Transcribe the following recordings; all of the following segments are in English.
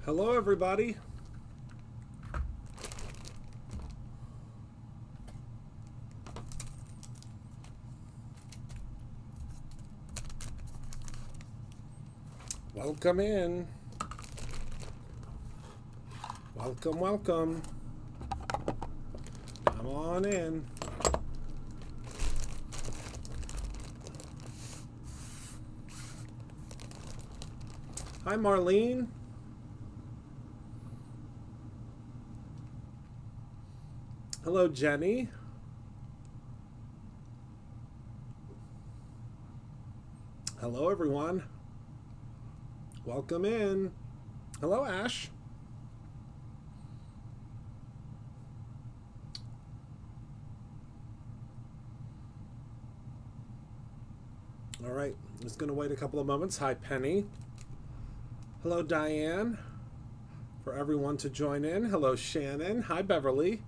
Hello, everybody. Welcome in. Welcome, welcome. Come on in. Hi, Marlene. Hello, Jenny. Hello, everyone. Welcome in. Hello, Ash. All right, just going to wait a couple of moments. Hi, Penny. Hello, Diane. For everyone to join in. Hello, Shannon. Hi, Beverly.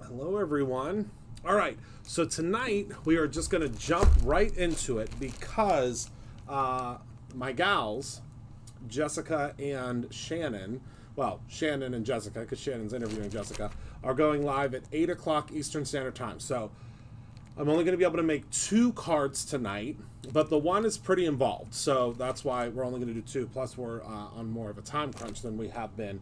Hello, everyone. All right, so tonight we are just going to jump right into it because my gals, Jessica and Shannon, well, Shannon and Jessica, because Shannon's interviewing Jessica, are going live at 8 o'clock Eastern Standard Time. So I'm only going to be able to make 2 cards tonight, but the one is pretty involved. So that's why we're only going to do 2. Plus, we're on more of a time crunch than we have been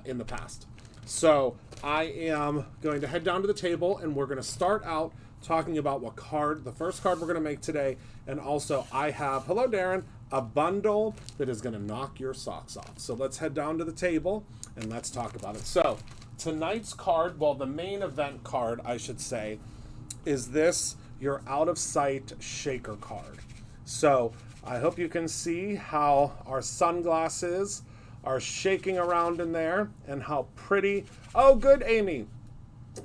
in the past. So I am going to head down to the table, and we're going to start out talking about what card, the first card we're going to make today. And also I have, hello, Darren, a bundle that is going to knock your socks off. So let's head down to the table, and let's talk about it. So tonight's card, well, the main event card, I should say, is this, your out of sight shaker card. So I hope you can see how our sunglasses are shaking around in there and how pretty, oh good, Amy,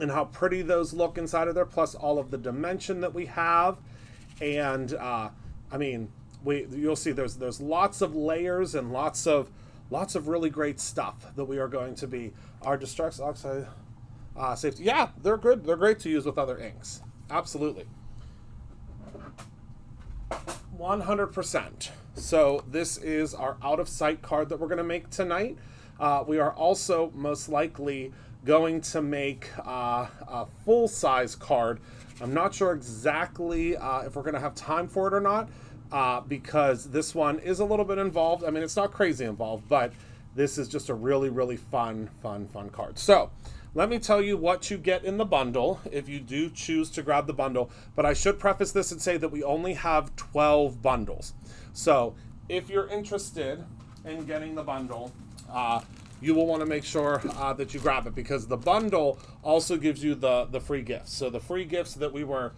and how pretty those look inside of there, plus all of the dimension that we have. And I mean, you'll see there's lots of layers and lots of really great stuff that we are going to be, our Destruct Oxide safety. Yeah, they're good. They're great to use with other inks. Absolutely. 100%. So this is our out of sight card that we're going to make tonight. We are also most likely going to make a full size card. I'm not sure exactly if we're going to have time for it or not, because this one is a little bit involved. I mean, it's not crazy involved, but this is just a really, really fun card. So let me tell you what you get in the bundle if you do choose to grab the bundle. But I should preface this and say that we only have 12 bundles. So if you're interested in getting the bundle, you will want to make sure that you grab it, because the bundle also gives you the free gifts. So the free gifts that we were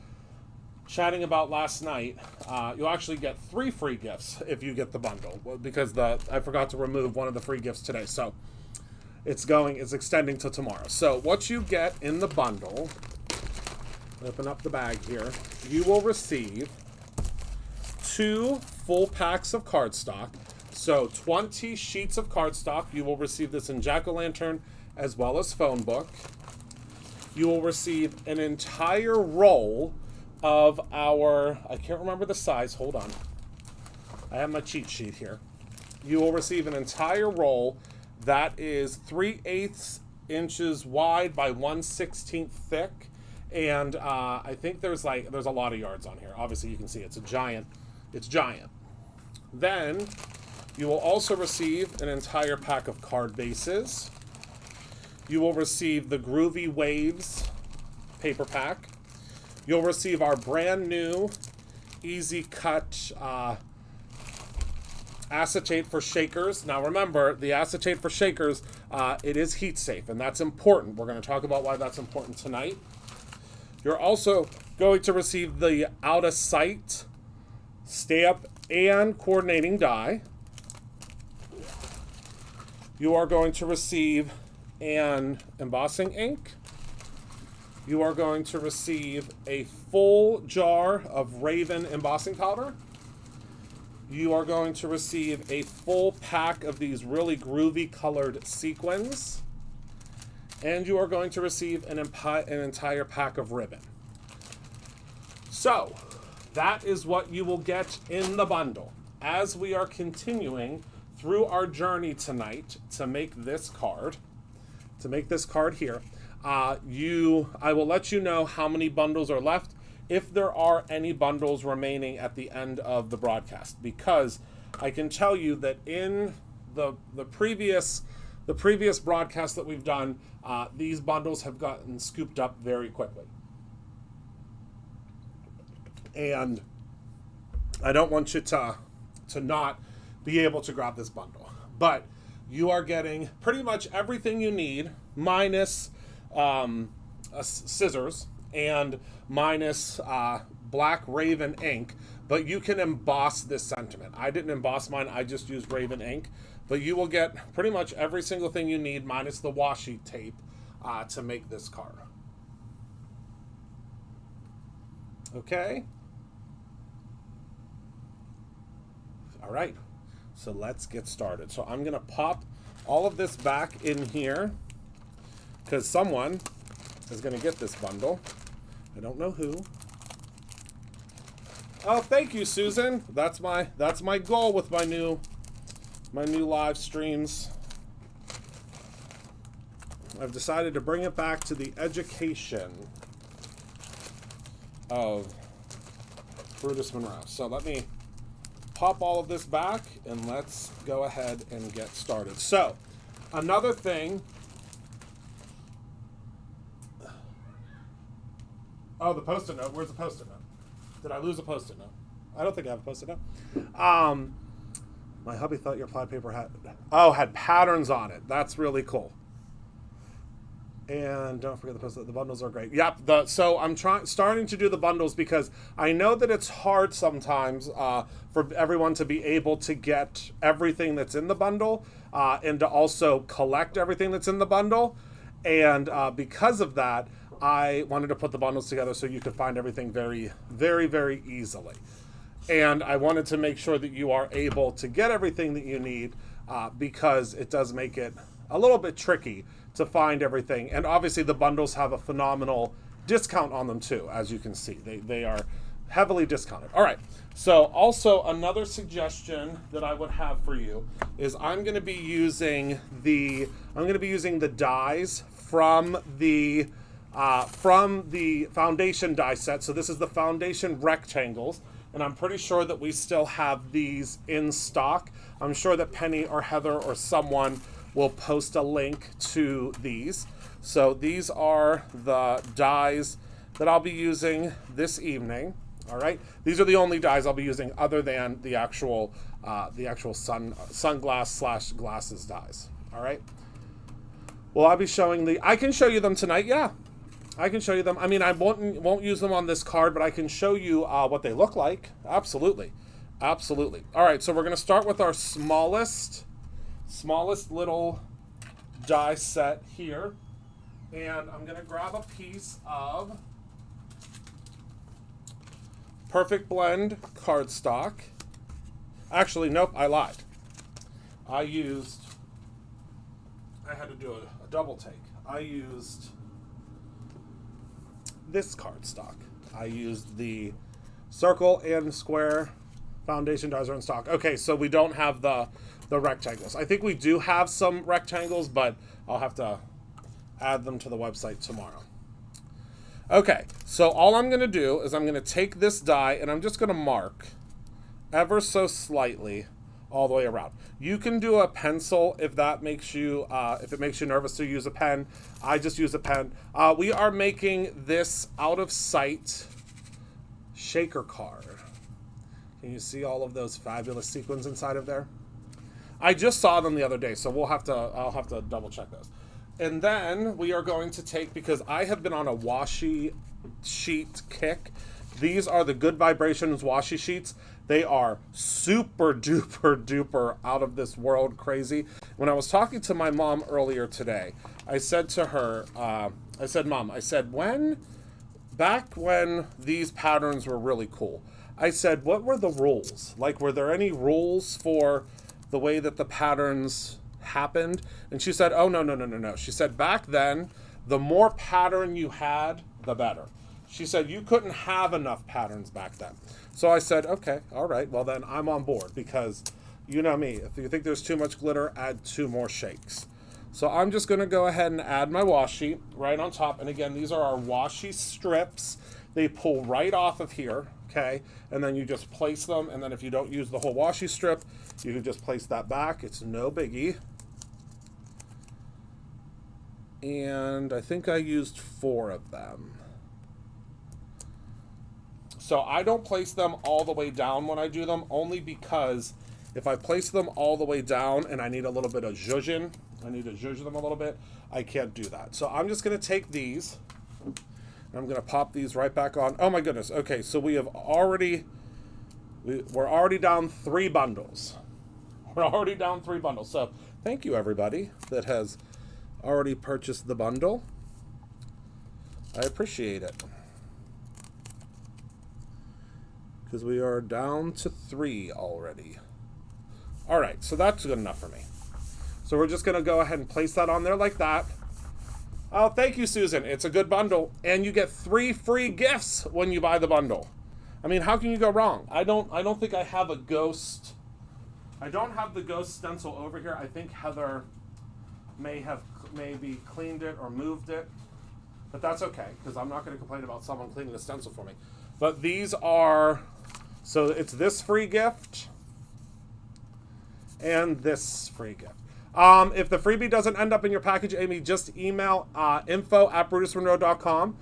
chatting about last night, you'll actually get 3 free gifts if you get the bundle, because I forgot to remove one of the free gifts today. So it's extending to tomorrow. So what you get in the bundle, open up the bag here, you will receive 2 full packs of cardstock. So 20 sheets of cardstock. You will receive this in jack-o'-lantern as well as phone book. You will receive an entire roll of our, I can't remember the size, hold on. I have my cheat sheet here. You will receive an entire roll that is 3/8 inches wide by 1/16 thick. And I think there's a lot of yards on here. Obviously you can see it's giant. Then you will also receive an entire pack of card bases. You will receive the Groovy Waves paper pack. You'll receive our brand new Easy Cut acetate for shakers. Now remember, the acetate for shakers, it is heat safe, and that's important. We're going to talk about why that's important tonight. You're also going to receive the out of sight stamp and coordinating die. You are going to receive an embossing ink. You are going to receive a full jar of Raven embossing powder. You are going to receive a full pack of these really groovy colored sequins. And you are going to receive an entire pack of ribbon. So, that is what you will get in the bundle. As we are continuing through our journey tonight to make this card, here, I will let you know how many bundles are left, if there are any bundles remaining at the end of the broadcast, because I can tell you that in the previous broadcast that we've done, these bundles have gotten scooped up very quickly. And I don't want you to not be able to grab this bundle. But you are getting pretty much everything you need, minus scissors and minus Black Raven ink. But you can emboss this sentiment. I didn't emboss mine, I just used Raven ink. But you will get pretty much every single thing you need, minus the washi tape, to make this card. Okay? All right, so let's get started. So I'm gonna pop all of this back in here, because someone is gonna get this bundle. I don't know who. Oh, thank you, Susan. That's my goal with my new live streams. I've decided to bring it back to the education of Brutus Monroe. So let me pop all of this back and let's go ahead and get started. So another thing. Oh, the Post-it note. Where's the Post-it note? Did I lose a Post-it note? I don't think I have a Post-it note. My hubby thought your plaid paper had patterns on it. That's really cool. And don't forget the bundles are great. Yep. So I'm starting to do the bundles because I know that it's hard sometimes for everyone to be able to get everything that's in the bundle and to also collect everything that's in the bundle. And because of that, I wanted to put the bundles together so you could find everything very, very, very easily. And I wanted to make sure that you are able to get everything that you need because it does make it a little bit tricky to find everything. And obviously the bundles have a phenomenal discount on them too, as you can see. They are heavily discounted. All right, so also another suggestion that I would have for you is I'm going to be using the dies from the foundation die set. So this is the foundation rectangles, and I'm pretty sure that we still have these in stock. I'm sure that Penny or Heather or someone will post a link to these. So these are the dies that I'll be using this evening. All right, these are the only dies I'll be using other than the actual sunglass / glasses dies. All right. Well, I'll be showing I can show you them tonight. Yeah, I can show you them. I mean, I won't use them on this card, but I can show you what they look like. Absolutely. All right, so we're gonna start with our smallest little die set here, and I'm gonna grab a piece of Perfect Blend cardstock. Actually, nope, I lied. I had to do a double take. I used this cardstock. I used the circle and square foundation dies are in stock. Okay, so we don't have the rectangles. I think we do have some rectangles, but I'll have to add them to the website tomorrow. Okay, so all I'm going to do is I'm going to take this die and I'm just going to mark ever so slightly all the way around. You can do a pencil if that makes you if it makes you nervous to use a pen. I just use a pen. We are making this out of sight shaker card. Can you see all of those fabulous sequins inside of there? I just saw them the other day, so I'll have to double check those. And then we are going to take, because I have been on a washi sheet kick. These are the Good Vibrations washi sheets. They are super duper duper out of this world crazy. When I was talking to my mom earlier today, I said to her, I said, Mom, back when these patterns were really cool, I said, what were the rules? Like, were there any rules for the way that the patterns happened? And she said, oh, no. She said, back then, the more pattern you had, the better. She said, you couldn't have enough patterns back then. So I said, okay, all right, well then I'm on board, because You know me. If you think there's too much glitter, add 2 more shakes. So I'm just going to go ahead and add my washi right on top. And again, these are our washi strips. They pull right off of here, okay? And then you just place them. And then if you don't use the whole washi strip, you can just place that back. It's no biggie. And I think I used 4 of them. So I don't place them all the way down when I do them, only because if I place them all the way down and I need a little bit of zhuzhin, I need to zhuzh them a little bit, I can't do that. So I'm just going to take these, and I'm going to pop these right back on. Oh my goodness. Okay, so we're already down 3 bundles. We're already down 3 bundles. So thank you, everybody that has already purchased the bundle. I appreciate it. Because we are down to 3 already. All right, so that's good enough for me. So we're just going to go ahead and place that on there like that. Oh, thank you, Susan. It's a good bundle. And you get 3 free gifts when you buy the bundle. I mean, how can you go wrong? I don't think I have a ghost. I don't have the ghost stencil over here. I think Heather maybe cleaned it or moved it. But that's okay, because I'm not going to complain about someone cleaning the stencil for me. But these are, so it's this free gift and this free gift. If the freebie doesn't end up in your package, Amy, just email info@brutusmonroe.com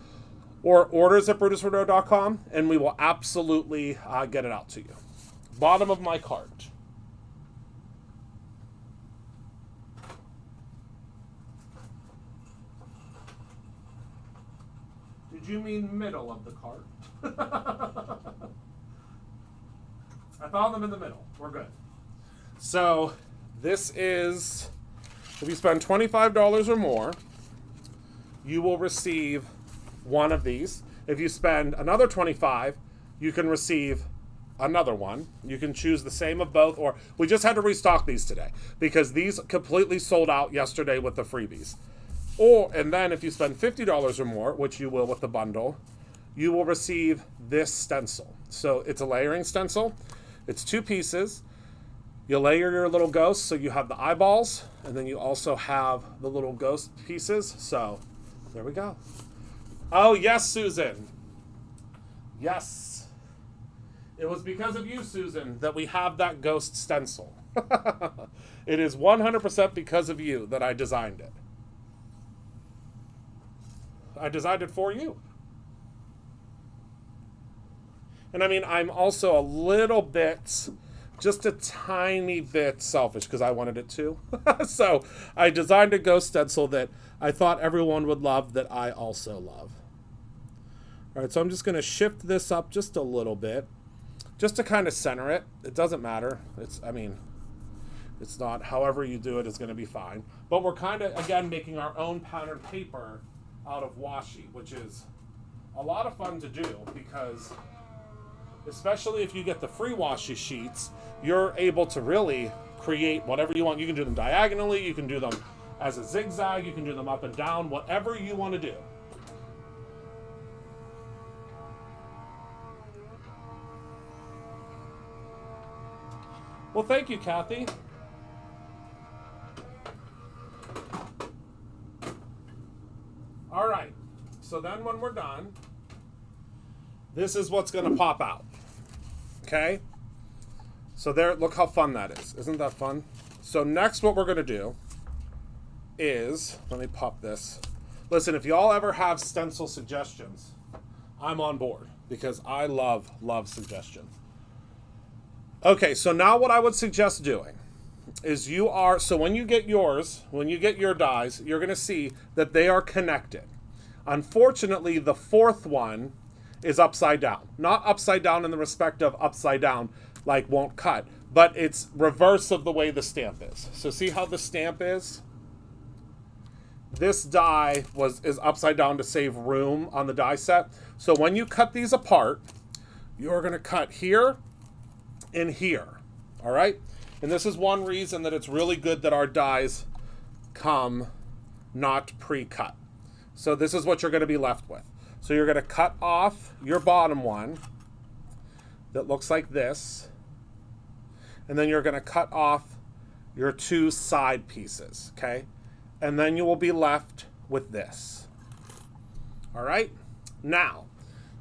or orders@brutusmonroe.com, and we will absolutely get it out to you. Bottom of my cart. Did you mean middle of the cart? I found them in the middle. We're good. So this is, if you spend $25 or more, you will receive one of these. If you spend another $25, you can receive another one. You can choose the same of both, or we just had to restock these today because these completely sold out yesterday with the freebies. And then if you spend $50 or more, which you will with the bundle, you will receive this stencil. So it's a layering stencil. It's 2 pieces. You layer your little ghosts, so you have the eyeballs, and then you also have the little ghost pieces. So there we go. Oh, yes, Susan. Yes. It was because of you, Susan, that we have that ghost stencil. It is 100% because of you that I designed it. I designed it for you. And I mean, I'm also a little bit, just a tiny bit selfish because I wanted it to. So I designed a ghost stencil that I thought everyone would love, that I also love. All right, so I'm just going to shift this up just a little bit, just to kind of center it. It doesn't matter. It's not, however you do it is going to be fine. But we're kind of, again, making our own patterned paper out of washi, which is a lot of fun to do because, especially if you get the free washi sheets, you're able to really create whatever you want. You can do them diagonally, you can do them as a zigzag, you can do them up and down, whatever you want to do. Well, thank you, Kathy. All right, so then when we're done, this is what's going to pop out, okay? So there, look how fun that is. Isn't that fun? So next what we're going to do is, let me pop this. Listen, if y'all ever have stencil suggestions, I'm on board because I love suggestions. Okay, so now what I would suggest doing is so when you get yours, when you get your dies, you're going to see that they are connected. Unfortunately, the 4th one is upside down. Not upside down in the respect of upside down, like won't cut, but it's reverse of the way the stamp is. So see how the stamp is? This die is upside down to save room on the die set. So when you cut these apart, you're going to cut here and here, all right? And this is one reason that it's really good that our dies come not pre-cut. So this is what you're going to be left with. So you're going to cut off your bottom one that looks like this. and then you're going to cut off your 2 side pieces, okay? And then you will be left with this. All right? Now,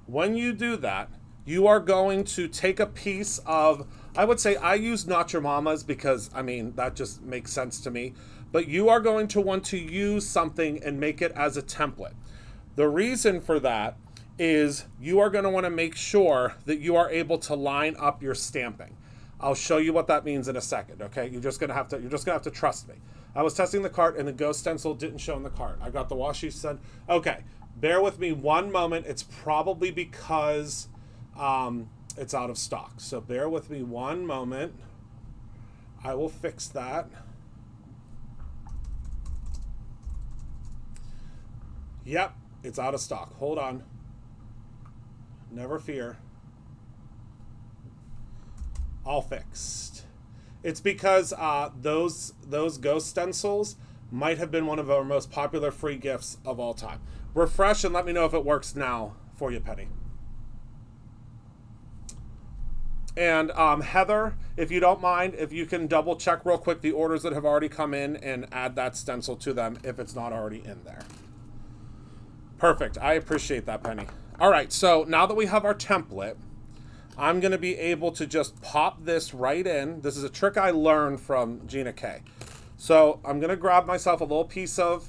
when you do that, you are going to take a piece of, I would say I use Not Your Mama's because, I mean, that just makes sense to me. But you are going to want to use something and make it as a template. The reason for that is you are going to want to make sure that you are able to line up your stamping. I'll show you what that means in a second, okay? You're just gonna have to trust me. I was testing the cart and the ghost stencil didn't show in the cart. I got the washi said, okay, bear with me one moment. It's probably because it's out of stock. So bear with me one moment. I will fix that. Yep, it's out of stock. Hold on. Never fear. All fixed. It's because those ghost stencils might have been one of our most popular free gifts of all time. Refresh and let me know if it works now for you, Penny. And Heather, if you don't mind, if you can double check real quick the orders that have already come in and add that stencil to them if it's not already in there. Perfect. I appreciate that, Penny. All right, so now that we have our template, I'm going to be able to just pop this right in. This is a trick I learned from Gina K. So I'm going to grab myself a little piece of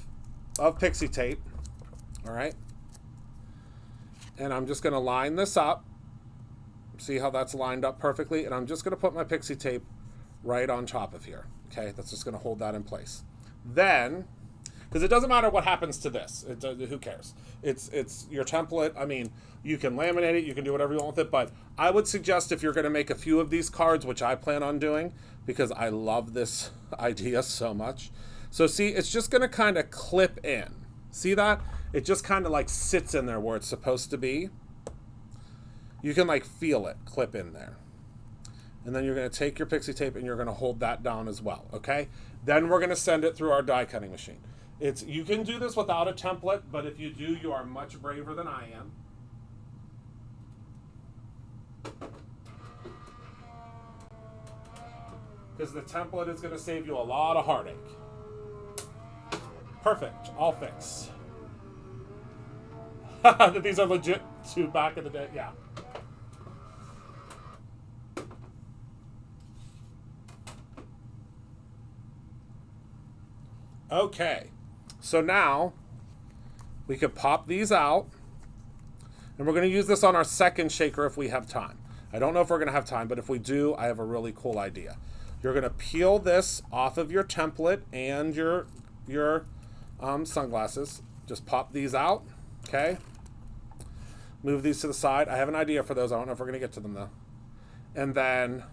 pixie tape. All right. And I'm just going to line this up. See how that's lined up perfectly? And I'm just going to put my pixie tape right on top of here. Okay, that's just going to hold that in place. Then, because it doesn't matter what happens to this. Who cares? It's your template. I mean, you can laminate it. You can do whatever you want with it. But I would suggest if you're going to make a few of these cards, which I plan on doing, because I love this idea so much. So see, it's just going to kind of clip in. See that? It just kind of like sits in there where it's supposed to be. You can like feel it clip in there. And then you're going to take your pixie tape and you're going to hold that down as well. Okay? Then we're going to send it through our die cutting machine. You can do this without a template, but if you do, you are much braver than I am. Because the template is going to save you a lot of heartache. Perfect. All fixed. These are legit to back in the day. Yeah. Okay. So now we could pop these out, and we're going to use this on our second shaker if we have time. I don't know if we're going to have time, but if we do, I have a really cool idea. You're going to peel this off of your template and your sunglasses. Just pop these out, okay? Move these to the side. I have an idea for those. I don't know if we're going to get to them, though. And then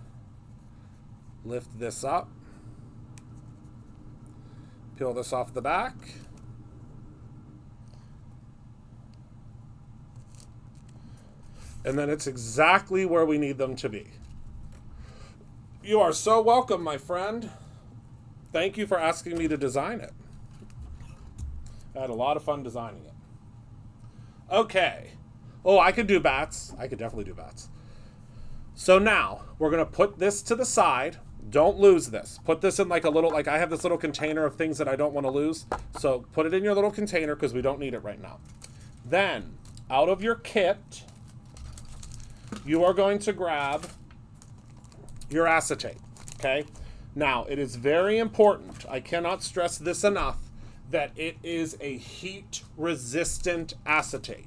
lift this up. Peel this off the back. And then it's exactly where we need them to be. You are so welcome, my friend. Thank you for asking me to design it. I had a lot of fun designing it. Okay. Oh, I could do bats. I could definitely do bats. So now we're going to put this to the side. Don't lose this. Put this in like a little, like I have this little container of things that I don't want to lose. So put it in your little container because we don't need it right now. Then out of your kit, you are going to grab your acetate, okay? Now, it is very important, I cannot stress this enough, that it is a heat-resistant acetate.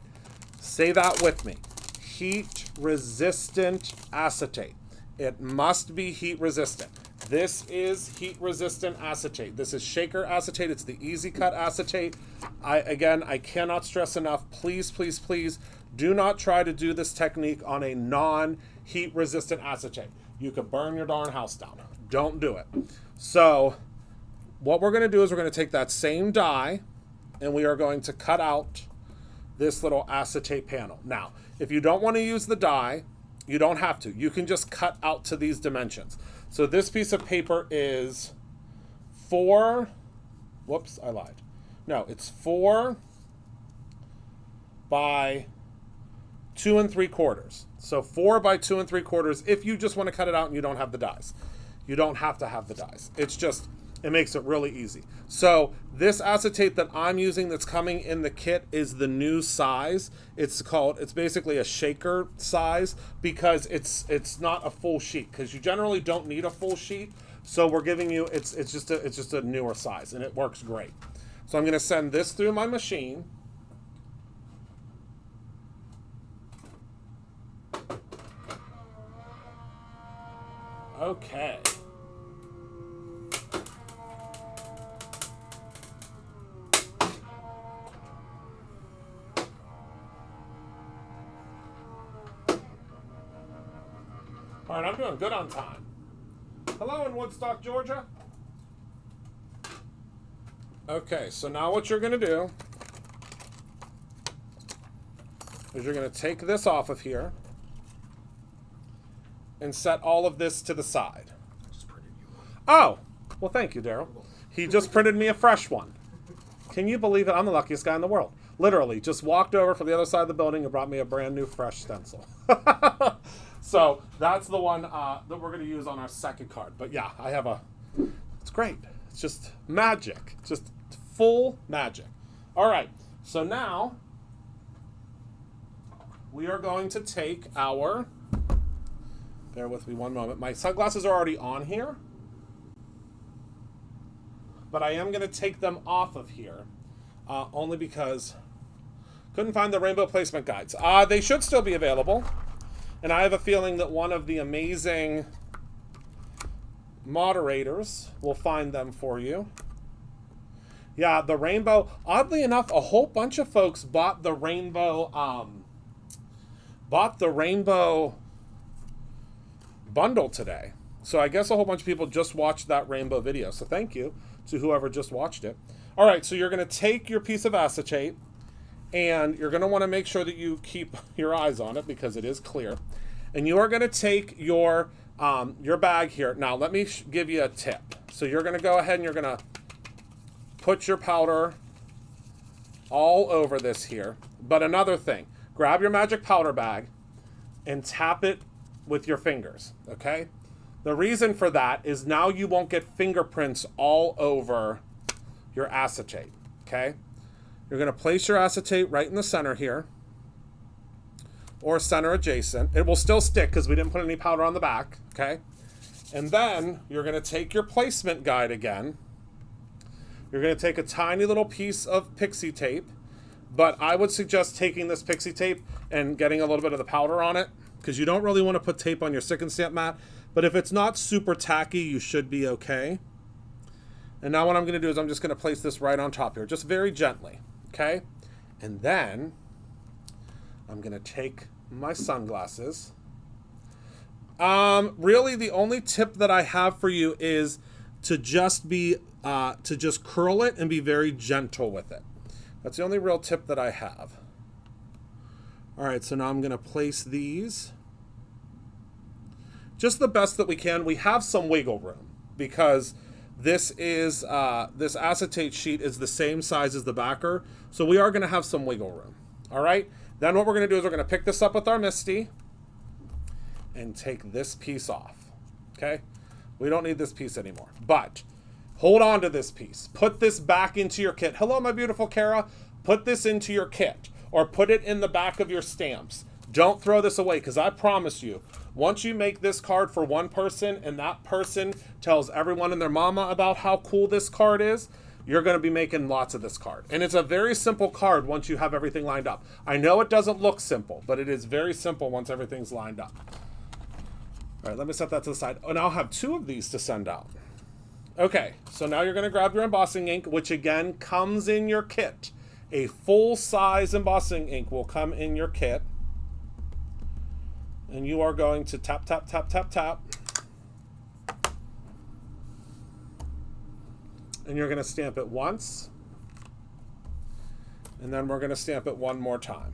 Say that with me. Heat-resistant acetate. It must be heat-resistant. This is heat-resistant acetate. This is shaker acetate. It's the easy cut acetate. I cannot stress enough, please, please, please, do not try to do this technique on a non-heat resistant acetate. You could burn your darn house down. Don't do it. So what we're going to do is we're going to take that same die and we are going to cut out this little acetate panel. Now, if you don't want to use the die, you don't have to. You can just cut out to these dimensions. So this piece of paper is 4, whoops, I lied. No, it's 4 by 2 3/4. So 4 by 2 3/4 if you just want to cut it out and you don't have the dies. you don't have to have the dies. It's just, it makes it really easy. So this acetate that I'm using that's coming in the kit is the new size. It's basically a shaker size because it's not a full sheet, because you generally don't need a full sheet. So we're giving you, it's just a newer size, and it works great. So I'm going to send this through my machine. Okay. All right, I'm doing good on time. Hello in Woodstock, Georgia. Okay, so now what you're going to do is you're going to take this off of here and set all of this to the side. Oh, well, thank you, Daryl. He just printed me a fresh one. Can you believe it? I'm the luckiest guy in the world. Literally, just walked over from the other side of the building and brought me a brand new fresh stencil. So that's the one that we're going to use on our second card. But yeah, I have it's great. It's just magic. Just full magic. All right, so now we are going to take our, bear with me one moment. My sunglasses are already on here, but I am going to take them off of here only because couldn't find the rainbow placement guides. They should still be available. And I have a feeling that one of the amazing moderators will find them for you. Yeah, the rainbow. Oddly enough, a whole bunch of folks bought the rainbow bundle today. So I guess a whole bunch of people just watched that rainbow video. So thank you to whoever just watched it. All right, so you're going to take your piece of acetate, and you're going to want to make sure that you keep your eyes on it because it is clear. And you are going to take your bag here. Now, let me give you a tip. So you're going to go ahead and you're going to put your powder all over this here. But another thing, grab your magic powder bag and tap it with your fingers, okay? The reason for that is now you won't get fingerprints all over your acetate, okay? You're going to place your acetate right in the center here, or center adjacent. It will still stick because we didn't put any powder on the back, okay? And then you're going to take your placement guide again. You're going to take a tiny little piece of pixie tape, but I would suggest taking this pixie tape and getting a little bit of the powder on it because you don't really want to put tape on your stick and stamp mat, but if it's not super tacky, you should be okay. And now what I'm going to do is I'm just going to place this right on top here, just very gently, okay? And then I'm going to take my sunglasses. Really, the only tip that I have for you is to just curl it and be very gentle with it. That's the only real tip that I have. All right, so now I'm going to place these just the best that we can. We have some wiggle room because this acetate sheet is the same size as the backer, so we are going to have some wiggle room. All right, then what we're going to do is we're going to pick this up with our MISTI and take this piece off, okay? We don't need this piece anymore, but hold on to this piece. Put this back into your kit. Hello, my beautiful Kara. Put this into your kit or put it in the back of your stamps. Don't throw this away because I promise you, once you make this card for one person and that person tells everyone and their mama about how cool this card is, you're going to be making lots of this card. And it's a very simple card once you have everything lined up. I know it doesn't look simple, but it is very simple once everything's lined up. All right, let me set that to the side. And I'll have two of these to send out. Okay, so now you're going to grab your embossing ink, which again comes in your kit. A full-size embossing ink will come in your kit. And you are going to tap, tap, tap, tap, tap. And you're going to stamp it once. And then we're going to stamp it one more time.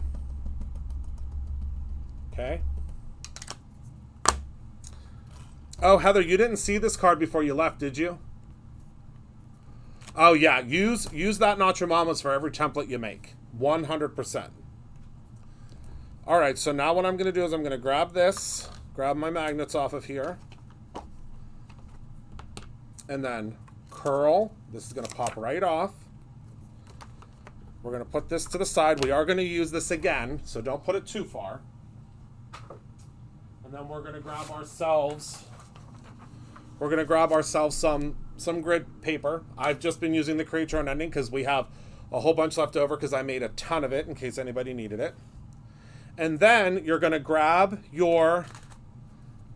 Okay? Oh, Heather, you didn't see this card before you left, did you? Oh, yeah. Use that Not Your Mama's for every template you make. 100%. All right, so now what I'm going to do is I'm going to grab my magnets off of here. and then curl. This is going to pop right off. We're going to put this to the side. We are going to use this again, so don't put it too far. And then we're going to grab ourselves some grid paper. I've just been using the Create Your Own Ending because we have a whole bunch left over because I made a ton of it in case anybody needed it. And then you're going to grab your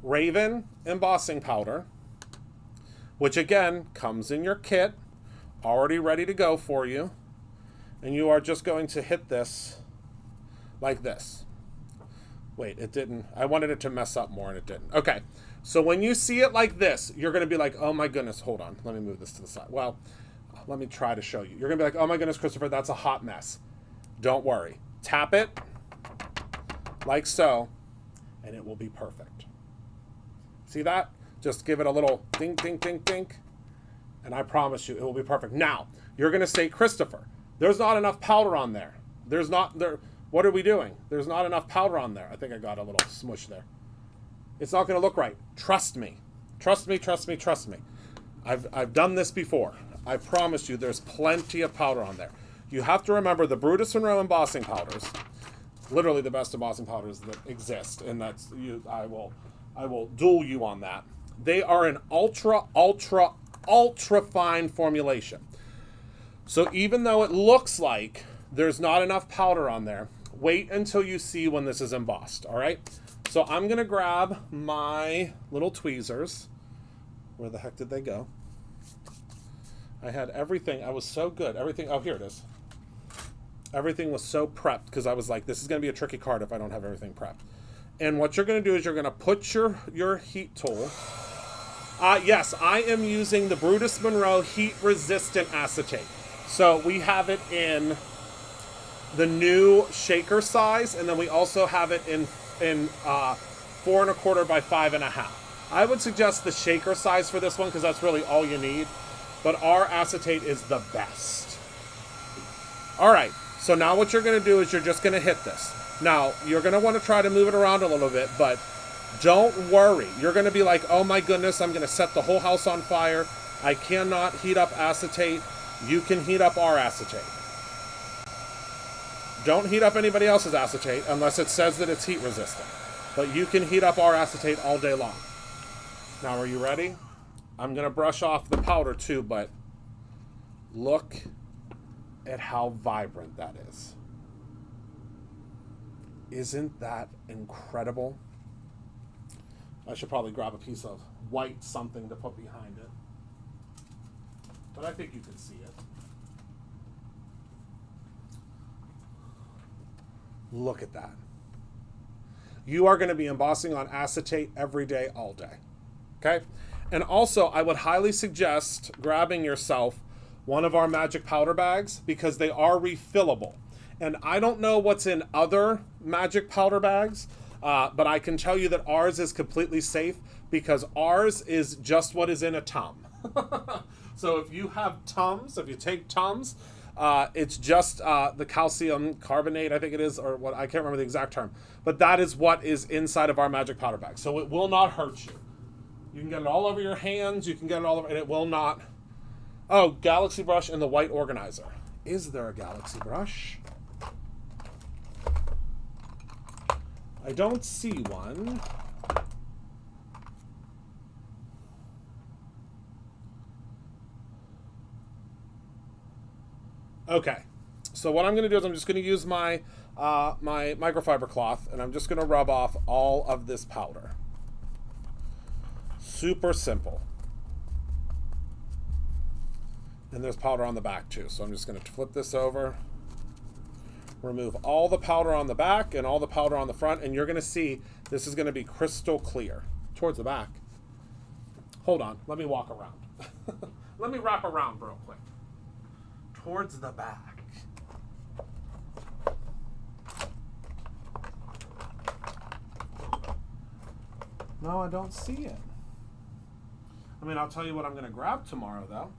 Raven embossing powder, which again comes in your kit, already ready to go for you. And you are just going to hit this like this. Wait, it didn't. I wanted it to mess up more and it didn't. Okay, so when you see it like this, you're going to be like, oh my goodness, hold on. Let me move this to the side. Well, let me try to show you. You're going to be like, oh my goodness, Christopher, that's a hot mess. Don't worry. Tap it like so, and it will be perfect. See that? Just give it a little ding, ding, ding, ding, and I promise you it will be perfect. Now, you're going to say, Christopher, there's not enough powder on there. What are we doing? There's not enough powder on there. I think I got a little smush there. It's not going to look right. Trust me. Trust me, trust me, trust me. I've done this before. I promise you there's plenty of powder on there. You have to remember the Brutus Monroe embossing powders, literally the best embossing powders that exist, and that's you. I will duel you on that. They are an ultra, ultra, ultra fine formulation. So even though it looks like there's not enough powder on there, wait until you see when this is embossed, all right? So I'm going to grab my little tweezers. Where the heck did they go? I had everything. I was so good. Everything. Oh, here it is. Everything was so prepped because I was like, this is going to be a tricky card if I don't have everything prepped. And what you're going to do is you're going to put your heat tool. Yes, I am using the Brutus Monroe heat-resistant acetate. So we have it in the new shaker size, and then we also have it in 4 1/4 by 5.5. I would suggest the shaker size for this one because that's really all you need. But our acetate is the best. All right, so now what you're going to do is you're just going to hit this. Now, you're going to want to try to move it around a little bit, but don't worry. You're going to be like, oh my goodness, I'm going to set the whole house on fire. I cannot heat up acetate. You can heat up our acetate. Don't heat up anybody else's acetate unless it says that it's heat resistant. But you can heat up our acetate all day long. Now, are you ready? I'm going to brush off the powder too, but look at how vibrant that is. Isn't that incredible? I should probably grab a piece of white something to put behind it. But I think you can see it. Look at that. You are going to be embossing on acetate every day, all day. Okay? And also, I would highly suggest grabbing yourself one of our magic powder bags because they are refillable. And I don't know what's in other magic powder bags, but I can tell you that ours is completely safe because ours is just what is in a Tum. So if you have Tums, if you take Tums, it's just the calcium carbonate, I think it is, or what, I can't remember the exact term. But that is what is inside of our magic powder bag. So it will not hurt you. You can get it all over your hands. You can get it all over, and it will not. Oh, Galaxy Brush and the white organizer. Is there a Galaxy Brush? I don't see one. Okay, so what I'm going to do is I'm just going to use my my microfiber cloth, and I'm just going to rub off all of this powder. Super simple. And there's powder on the back too, so I'm just going to flip this over, remove all the powder on the back and all the powder on the front, and you're going to see this is going to be crystal clear. Towards the back. Hold on, let me walk around. Let me wrap around real quick. Towards the back. No, I don't see it. I mean, I'll tell you what I'm going to grab tomorrow, though.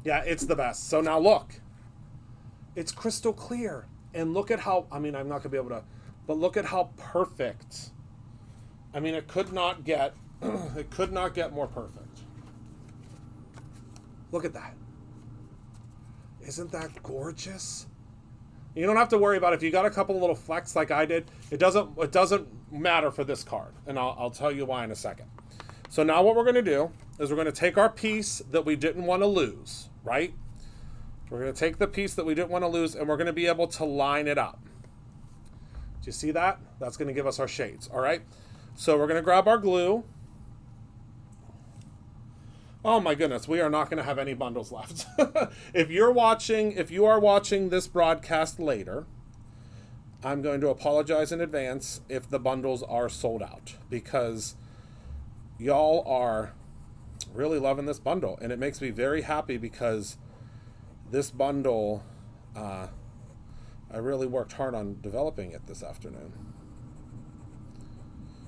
Yeah, it's the best. So now look. It's crystal clear. And look at how, I mean, I'm not going to be able to, but look at how perfect. I mean, it could not get, it could not get more perfect. Look at that. Isn't that gorgeous? You don't have to worry about it. If you got a couple of little flecks like I did, it doesn't matter for this card. And I'll tell you why in a second. So now what we're going to do is we're going to take our piece that we didn't want to lose, right? We're going to take the piece that we didn't want to lose, and we're going to be able to line it up. Do you see that? That's going to give us our shades, all right? So we're going to grab our glue. Oh my goodness, we are not going to have any bundles left. If you are watching this broadcast later, I'm going to apologize in advance if the bundles are sold out, because y'all are really loving this bundle, and it makes me very happy because this bundle, I really worked hard on developing it this afternoon.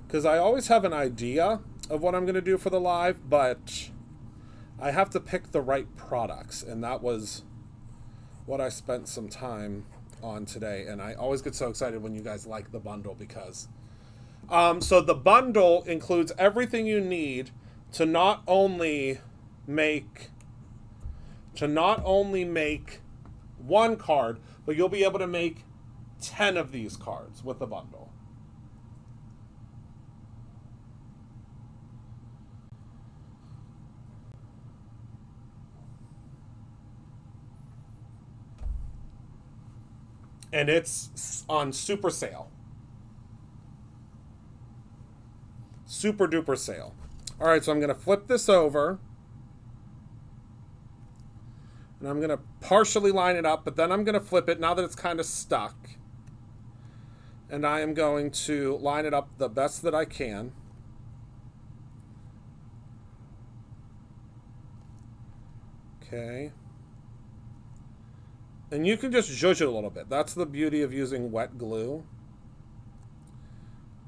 Because I always have an idea of what I'm going to do for the live, but I have to pick the right products, and that was what I spent some time on today. And I always get so excited when you guys like the bundle, because so the bundle includes everything you need to not only make one card, but you'll be able to make 10 of these cards with the bundle. And it's on super sale. Super duper sale. All right, so I'm going to flip this over. And I'm going to partially line it up, but then I'm going to flip it now that it's kind of stuck. And I am going to line it up the best that I can. Okay. And you can just zhuzh it a little bit. That's the beauty of using wet glue.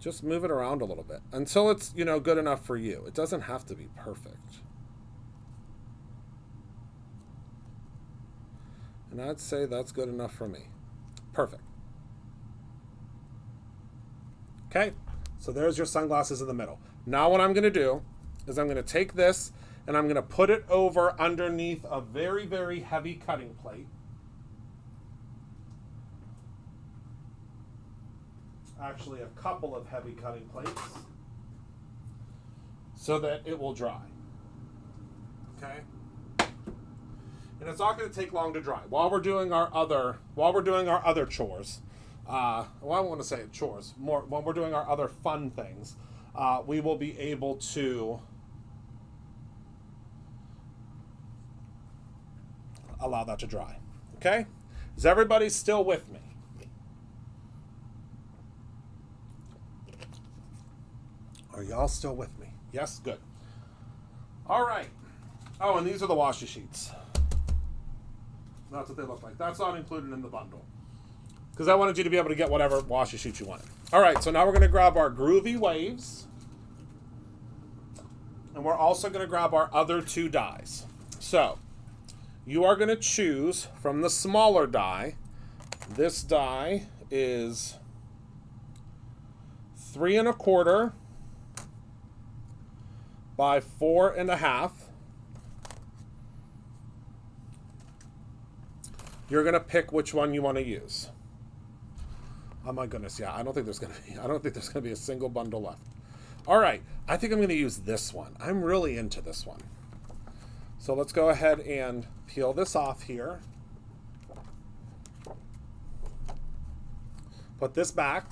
Just move it around a little bit until it's, good enough for you. It doesn't have to be perfect. And I'd say that's good enough for me. Perfect. Okay, so there's your sunglasses in the middle. Now what I'm going to do is I'm going to take this and I'm going to put it over underneath a very, very heavy cutting plate. Actually, a couple of heavy cutting plates so that it will dry. Okay? And it's not going to take long to dry. While we're doing our other chores, well, I don't want to say chores, more when we're doing our other fun things, we will be able to allow that to dry. Okay? Is everybody still with me? Are y'all still with me? Yes? Good. All right. Oh, and these are the washi sheets. That's what they look like. That's not included in the bundle, because I wanted you to be able to get whatever washi sheets you wanted. All right, so now we're going to grab our Groovy waves, and we're also going to grab our other two dies. So you are going to choose from the smaller die. This die is 3 1/4 by 4 1/2. You're gonna pick which one you want to use. Oh my goodness, yeah. I don't think there's gonna be a single bundle left. All right, I think I'm gonna use this one. I'm really into this one. So let's go ahead and peel this off here. Put this back.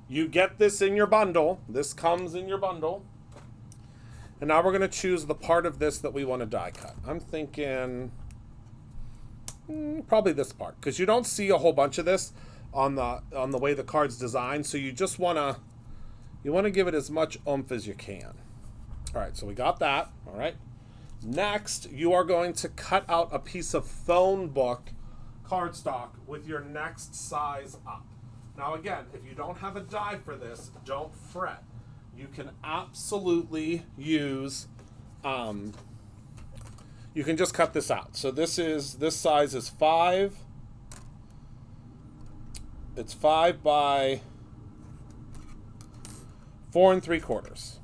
You get this in your bundle. This comes in your bundle. And now we're going to choose the part of this that we want to die cut. I'm thinking probably this part, because you don't see a whole bunch of this on the way the card's designed. So you just want to give it as much oomph as you can. All right, so we got that. All right. Next, you are going to cut out a piece of phone book cardstock with your next size up. Now again, if you don't have a die for this, don't fret. You can absolutely use, you can just cut this out. So this size is 5 It's 5 by 4 3/4.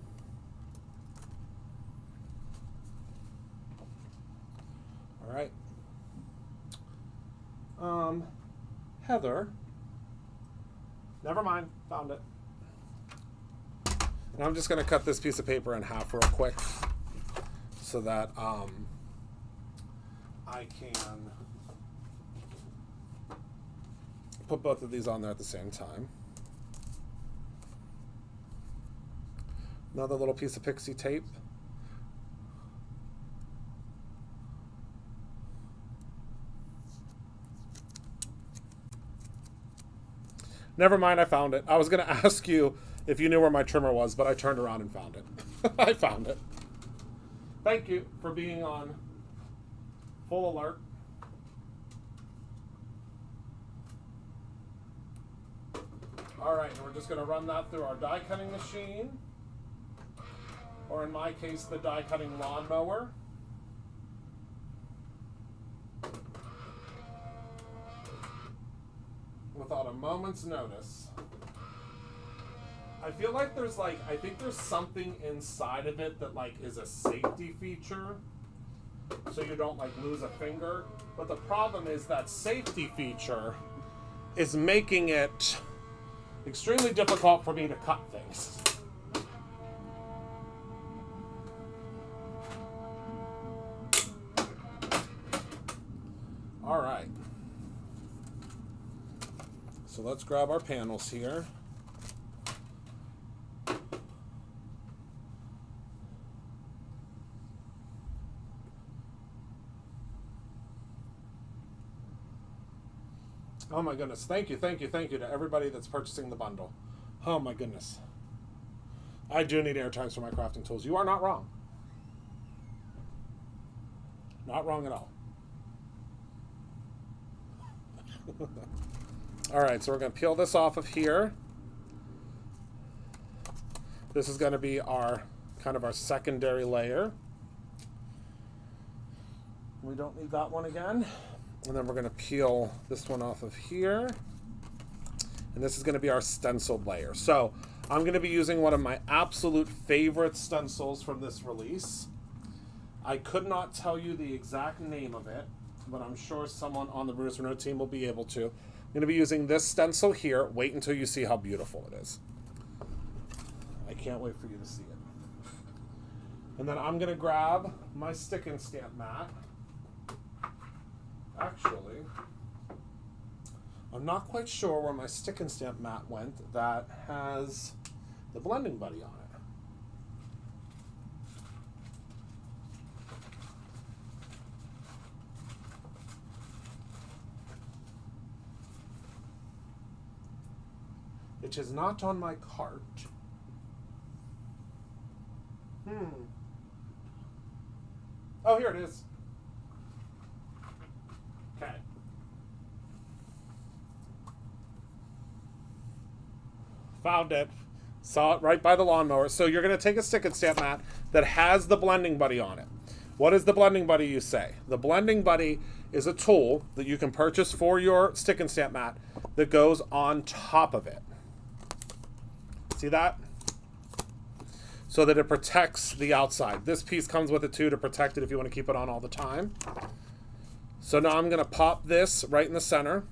All right. Heather. Never mind. Found it. And I'm just going to cut this piece of paper in half real quick so that I can put both of these on there at the same time. Another little piece of pixie tape. Never mind, I found it. I was going to ask you if you knew where my trimmer was, but I turned around and found it. I found it. Thank you for being on full alert. All right, and we're just going to run that through our die cutting machine, or in my case, the die cutting lawnmower. Without a moment's notice. I feel like there's I think there's something inside of it that is a safety feature, so you don't lose a finger. But the problem is that safety feature is making it extremely difficult for me to cut things. All right. So let's grab our panels here. Oh my goodness. Thank you to everybody that's purchasing the bundle. Oh my goodness. I do need air times for my crafting tools. You are not wrong. Not wrong at all. All right, so we're going to peel this off of here. This is going to be our kind of our secondary layer. We don't need that one again. And then we're going to peel this one off of here. And this is going to be our stenciled layer. So I'm going to be using one of my absolute favorite stencils from this release. I could not tell you the exact name of it, but I'm sure someone on the Bruce Renault team will be able to. I'm going to be using this stencil here. Wait until you see how beautiful it is. I can't wait for you to see it. And then I'm going to grab my stick and stamp mat. Actually, I'm not quite sure where my stick and stamp mat went that has the blending buddy on it. Which is not on my cart. Oh, here it is. Okay. Found it. Saw it right by the lawnmower. So you're going to take a stick and stamp mat that has the blending buddy on it. What is the blending buddy, you say? The blending buddy is a tool that you can purchase for your stick and stamp mat that goes on top of it. See that? So that it protects the outside. This piece comes with it too to protect it if you want to keep it on all the time. So now I'm going to pop this right in the center.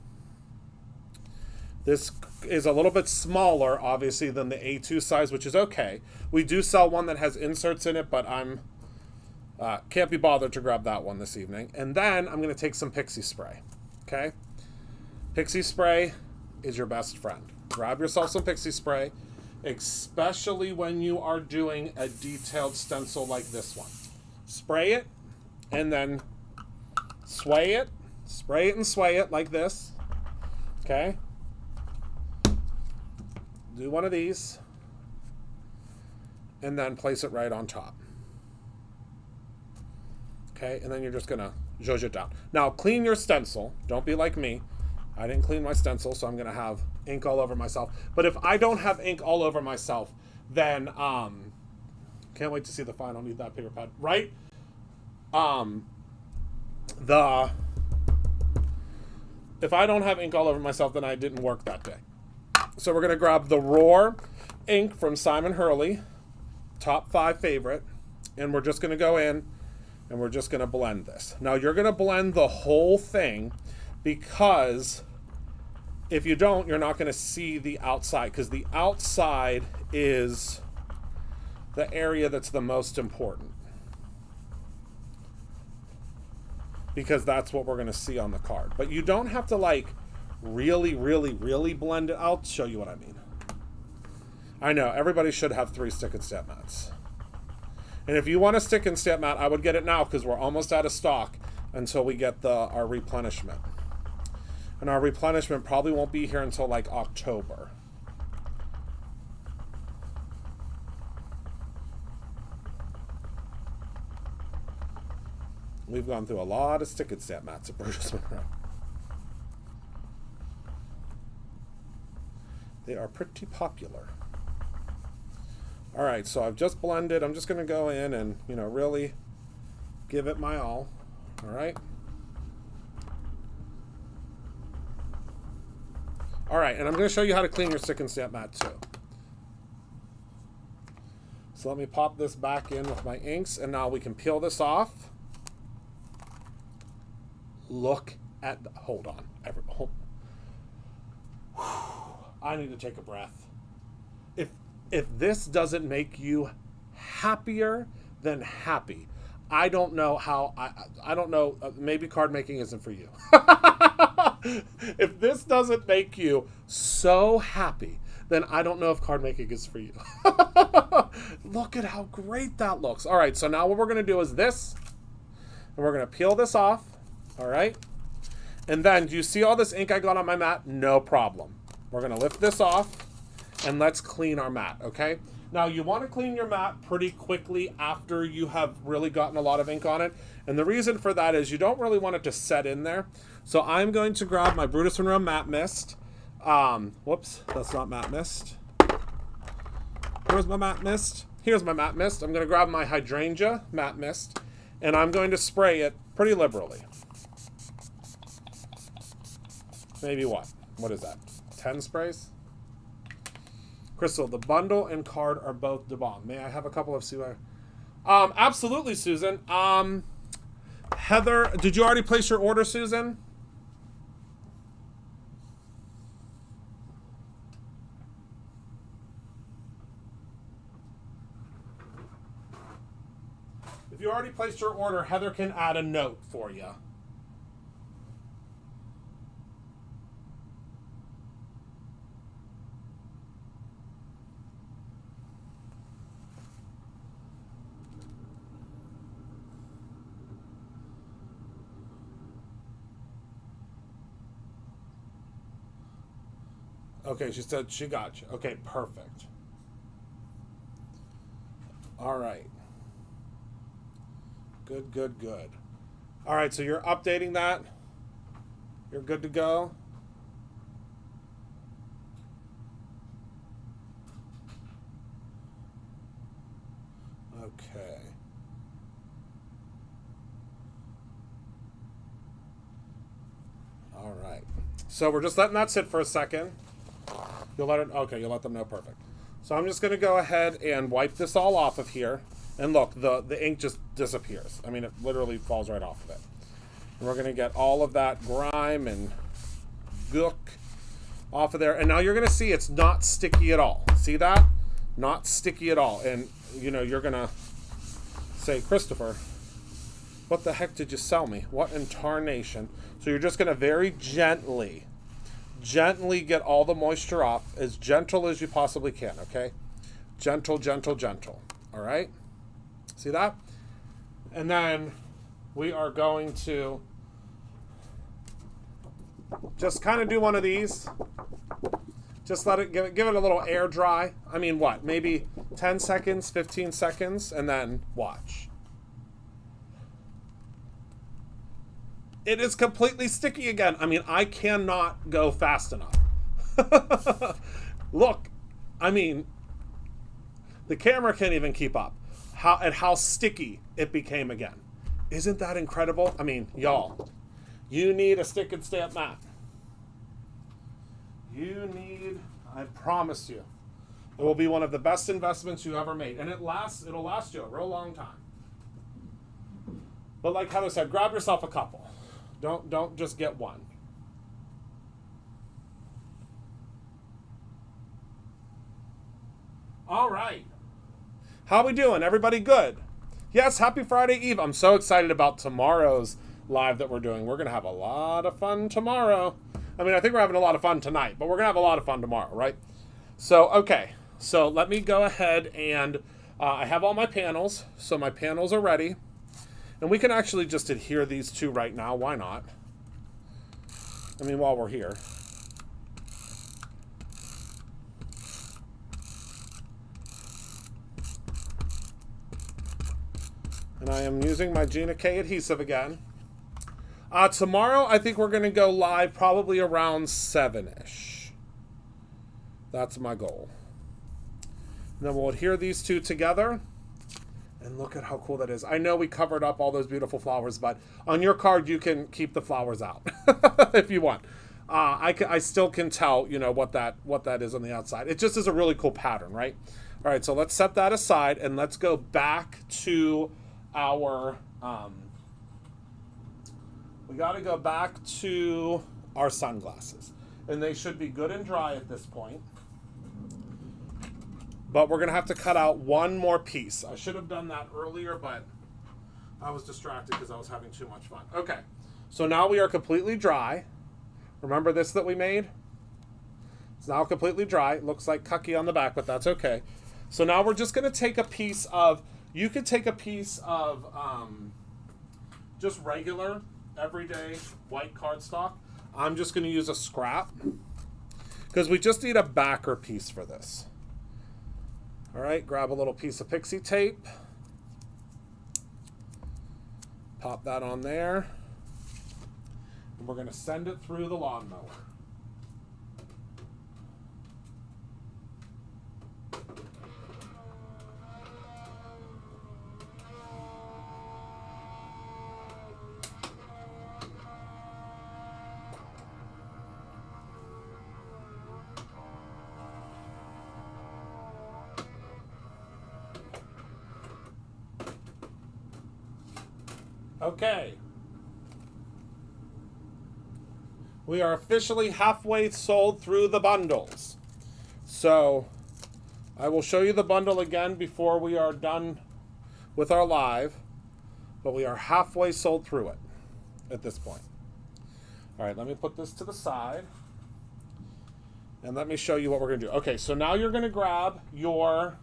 This is a little bit smaller, obviously, than the A2 size, which is okay. We do sell one that has inserts in it, but I'm can't be bothered to grab that one this evening. And then I'm going to take some pixie spray. Okay? Pixie spray is your best friend. Grab yourself some pixie spray, especially when you are doing a detailed stencil like this one. Spray it, and then sway it. Spray it and sway it like this. Okay? Do one of these, and then place it right on top. Okay, and then you're just gonna zhuzh it down. Now clean your stencil. Don't be like me. I didn't clean my stencil, so I'm gonna have ink all over myself. But if I don't have ink all over myself, then can't wait to see the final. Need that paper pad, right? If I don't have ink all over myself, then I didn't work that day. So we're going to grab the Roar ink from Simon Hurley, top 5 favorite, and we're just going to go in and we're just going to blend this. Now you're going to blend the whole thing, because if you don't, you're not going to see the outside, because the outside is the area that's the most important, because that's what we're going to see on the card. But you don't have to like really blend it. I'll show you what I mean. I know everybody should have 3 stick and stamp mats, and if you want a stick and stamp mat, I would get it now, because we're almost out of stock until we get our replenishment, and our replenishment probably won't be here until like October. We've gone through a lot of stick and stamp mats at Brutus Monroe. They are pretty popular. All right, so I've just blended. I'm just going to go in and, really give it my all. All right. All right, and I'm going to show you how to clean your stick and stamp mat too. So let me pop this back in with my inks, and now we can peel this off. Look at hold on. I need to take a breath. If this doesn't make you happier than happy, I don't know how. I don't know. Maybe card making isn't for you. If this doesn't make you so happy, then I don't know if card making is for you. Look at how great that looks. All right, so now what we're going to do is this, and we're going to peel this off. All right, and then do you see all this ink I got on my mat? No problem. We're going to lift this off, and let's clean our mat, okay? Now, you want to clean your mat pretty quickly after you have really gotten a lot of ink on it, and the reason for that is you don't really want it to set in there. So I'm going to grab my Brutus Monroe Matte Mist. Whoops, that's not Matte Mist. Where's my Matte Mist? Here's my Matte Mist. I'm going to grab my Hydrangea Matte Mist, and I'm going to spray it pretty liberally. Maybe what? What is that? 10 sprays? Crystal, the bundle and card are both the bomb. May I have a couple of Sue? Absolutely, Susan. Heather, did you already place your order, Susan? If you already placed your order, Heather can add a note for you. Okay, she said she got you. Okay, perfect. All right. Good. All right, so you're updating that. You're good to go. Okay. All right. So we're just letting that sit for a second. You'll let it, okay, you'll let them know, perfect. So I'm just going to go ahead and wipe this all off of here. And look, the ink just disappears. I mean, it literally falls right off of it. And we're going to get all of that grime and gook off of there. And now you're going to see it's not sticky at all. See that? Not sticky at all. And, you're going to say, Christopher, what the heck did you sell me? What in tarnation? So you're just going to very gently get all the moisture off, as gentle as you possibly can, okay? Gentle. All right? See that? And then we are going to just kind of do one of these. Just let it give it a little air dry. I mean, what? Maybe 10 seconds, 15 seconds, and then watch. It is completely sticky again. I mean, I cannot go fast enough. Look, I mean, the camera can't even keep up how sticky it became again. Isn't that incredible? I mean, y'all, you need a stick and stamp mat. I promise you, it will be one of the best investments you ever made. And it'll last you a real long time. But like Heather said, grab yourself a couple. Don't just get one. All right. How we doing? Everybody good? Yes, happy Friday Eve. I'm so excited about tomorrow's live that we're doing. We're going to have a lot of fun tomorrow. I mean, I think we're having a lot of fun tonight, but we're going to have a lot of fun tomorrow, right? So, okay. So let me go ahead and I have all my panels. So my panels are ready. And we can actually just adhere these two right now. Why not? I mean, while we're here. And I am using my Gina K adhesive again. Tomorrow, I think we're going to go live probably around 7-ish. That's my goal. And then we'll adhere these two together. And look at how cool that is. I know we covered up all those beautiful flowers, but on your card, you can keep the flowers out if you want. I still can tell, you know, what that is on the outside. It just is a really cool pattern, right? All right, so let's set that aside, and let's go back to our... we got to go back to our sunglasses. And they should be good and dry at this point. But we're going to have to cut out one more piece. I should have done that earlier, but I was distracted because I was having too much fun. Okay, so now we are completely dry. Remember this that we made? It's now completely dry. It looks like cucky on the back, but that's okay. So now we're just going to take a piece of, you could take a piece of just regular, everyday white cardstock. I'm just going to use a scrap because we just need a backer piece for this. All right, grab a little piece of pixie tape. Pop that on there. And we're going to send it through the lawnmower. Okay. We are officially halfway sold through the bundles. So I will show you the bundle again before we are done with our live, but we are halfway sold through it at this point. All right, let me put this to the side and let me show you what we're going to do. Okay, so now you're going to grab your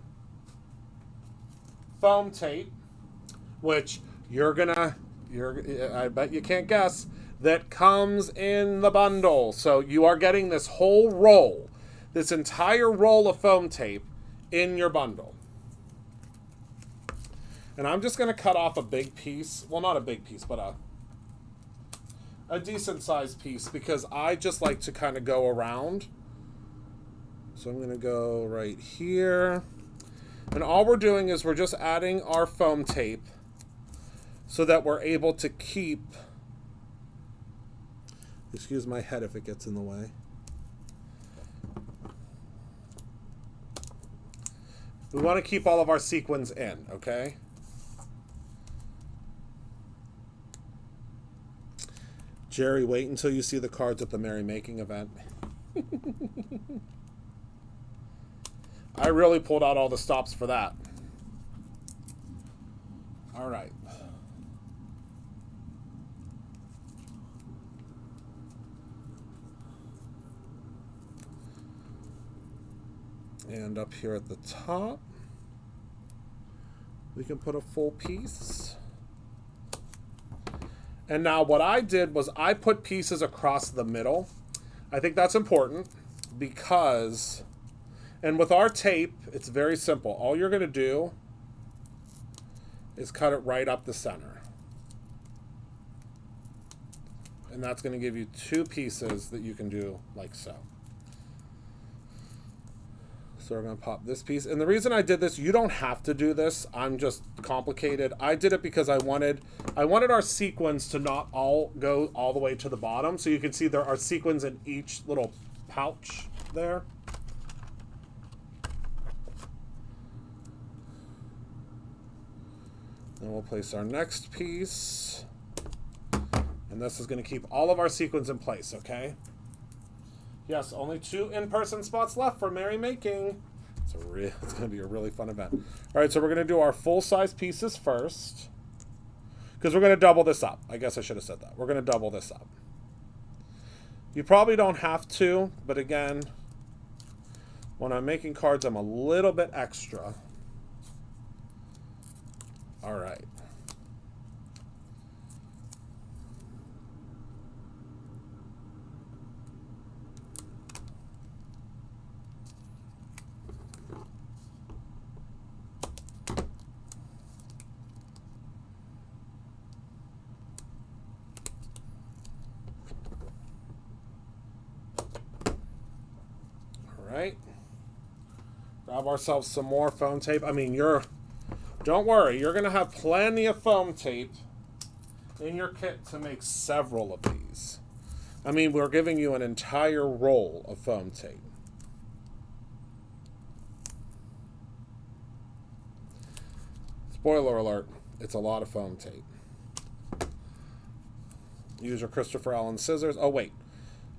foam tape, which I bet you can't guess, that comes in the bundle. So you are getting this whole roll, this entire roll of foam tape in your bundle. And I'm just going to cut off a big piece. Well, not a big piece, but a decent sized piece because I just like to kind of go around. So I'm going to go right here. And all we're doing is we're just adding our foam tape so that we're able to keep, excuse my head if it gets in the way. We want to keep all of our sequins in, okay? Jerry, wait until you see the cards at the Merry Making event. I really pulled out all the stops for that. All right. And up here at the top, we can put a full piece. And now what I did was I put pieces across the middle. I think that's important because, and with our tape, it's very simple. All you're going to do is cut it right up the center. And that's going to give you two pieces that you can do like so. So we're going to pop this piece. And the reason I did this, you don't have to do this. I'm just complicated. I did it because I wanted our sequins to not all go all the way to the bottom. So you can see there are sequins in each little pouch there. Then we'll place our next piece. And this is going to keep all of our sequins in place, okay? Yes, only 2 in-person spots left for merrymaking. It's going to be a really fun event. All right, so we're going to do our full-size pieces first. Because we're going to double this up. I guess I should have said that. We're going to double this up. You probably don't have to, but again, when I'm making cards, I'm a little bit extra. All right. Right. Grab ourselves some more foam tape. I mean, don't worry, you're going to have plenty of foam tape in your kit to make several of these. I mean, we're giving you an entire roll of foam tape. Spoiler alert, it's a lot of foam tape. Use your Christopher Allen scissors. Oh, wait.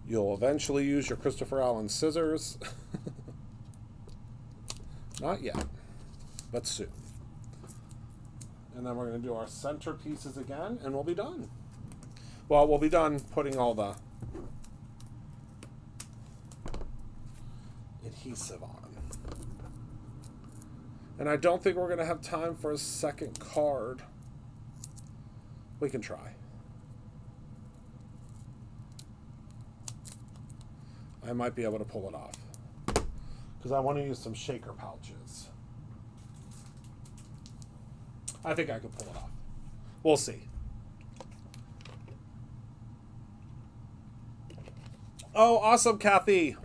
You'll eventually use your Christopher Allen scissors. Not yet, but soon. And then we're going to do our center pieces again, and we'll be done. Well, we'll be done putting all the adhesive on. And I don't think we're going to have time for a second card. We can try. I might be able to pull it off because I want to use some shaker pouches. I think I could pull it off. We'll see. Oh, awesome, Kathy.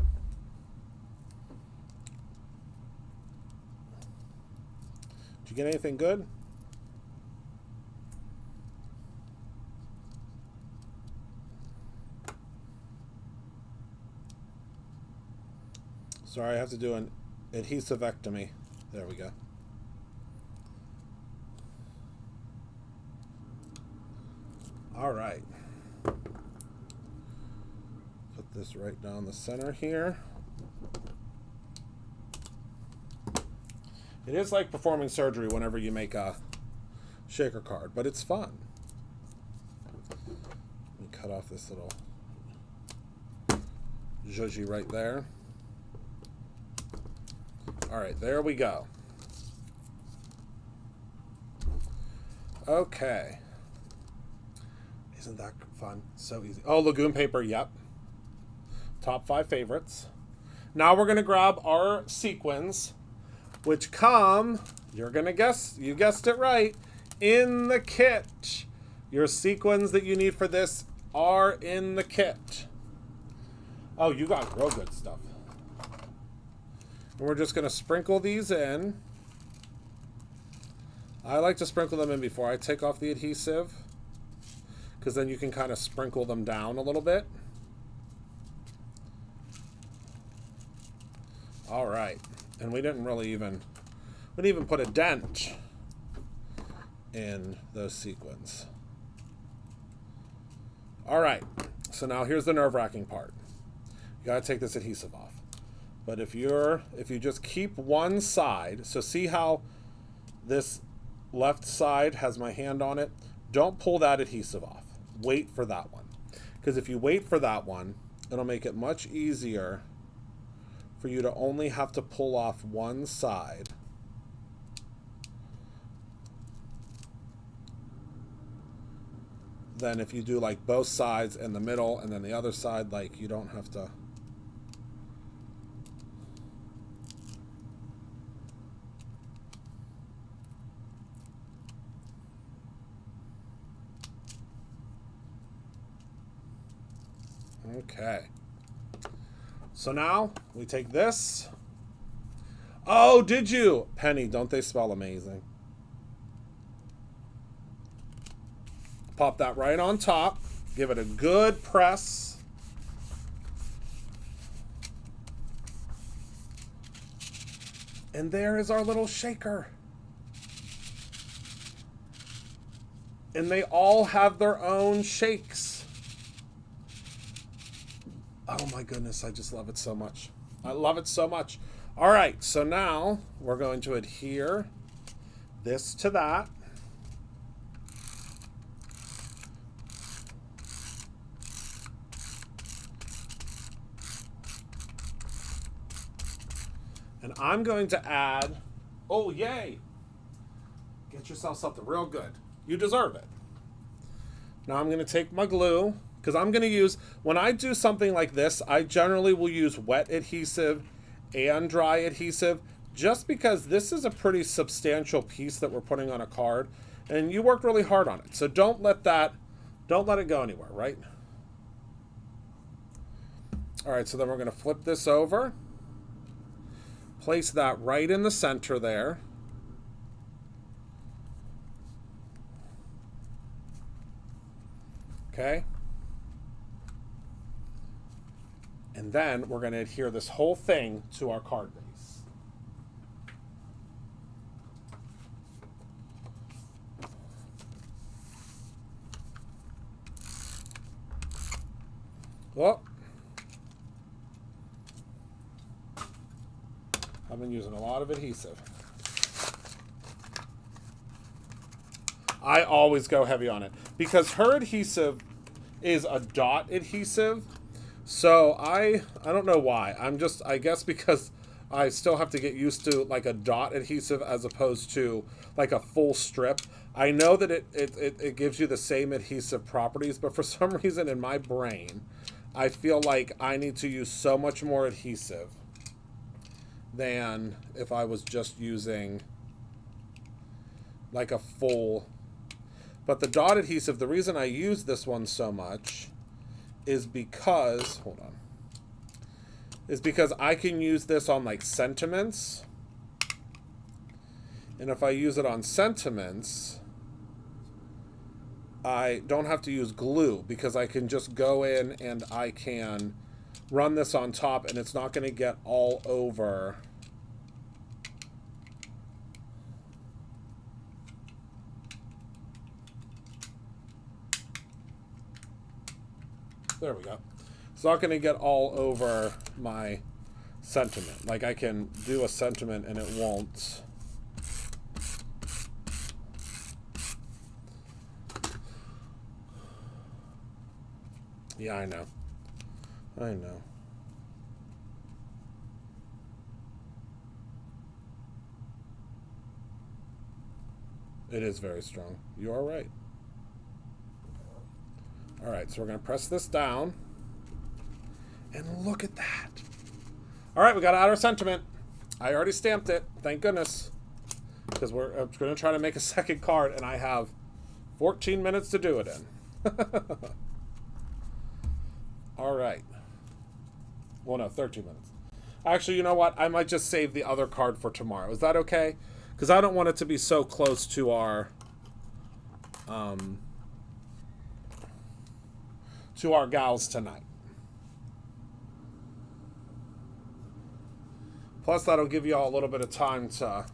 Did you get anything good? Sorry, I have to do an adhesivectomy. There we go. All right. Put this right down the center here. It is like performing surgery whenever you make a shaker card, but it's fun. Let me cut off this little zhuzhi right there. All right, there we go. Okay. Isn't that fun? So easy. Oh, Lagoon paper, yep. Top 5 favorites. Now we're going to grab our sequins, which come, you're going to guess, you guessed it right, in the kit. Your sequins that you need for this are in the kit. Oh, you got real good stuff. And we're just going to sprinkle these in. I like to sprinkle them in before I take off the adhesive, because then you can kind of sprinkle them down a little bit. All right. And we didn't even put a dent in those sequins. All right. So now here's the nerve-wracking part. You got to take this adhesive off. But if you just keep one side, so see how this left side has my hand on it? Don't pull that adhesive off. Wait for that one. Because if you wait for that one, it'll make it much easier for you to only have to pull off one side. Then if you do like both sides and the middle and then the other side, like you don't have to. Okay. So now we take this. Oh, did you? Penny, don't they smell amazing? Pop that right on top. Give it a good press. And there is our little shaker. And they all have their own shakes. Oh my goodness, I just love it so much. I love it so much. All right, so now we're going to adhere this to that. And I'm going to add, oh yay, get yourself something real good. You deserve it. Now I'm going to take my glue, because I'm going to use, when I do something like this, I generally will use wet adhesive and dry adhesive, just because this is a pretty substantial piece that we're putting on a card, and you worked really hard on it. So don't let it go anywhere, right? All right, so then we're going to flip this over. Place that right in the center there. Okay. And then we're going to adhere this whole thing to our card base. Well, I've been using a lot of adhesive. I always go heavy on it because her adhesive is a dot adhesive. So I don't know why. I guess because I still have to get used to like a dot adhesive as opposed to like a full strip. I know that it gives you the same adhesive properties, but for some reason in my brain, I feel like I need to use so much more adhesive than if I was just using like a full. But the dot adhesive, the reason I use this one so much is because, hold on, is because I can use this on like sentiments. And if I use it on sentiments, I don't have to use glue because I can just go in and I can run this on top and it's not going to get all over. There we go. It's not going to get all over my sentiment. Like I can do a sentiment and it won't. Yeah, I know. I know. It is very strong. You are right. All right, so we're going to press this down. And look at that. All right, we got out our sentiment. I already stamped it. Thank goodness. Because we're going to try to make a second card, and I have 14 minutes to do it in. All right. Well, no, 13 minutes. Actually, you know what? I might just save the other card for tomorrow. Is that okay? Because I don't want it to be so close to our gals tonight. Plus, that'll give you all a little bit of time to,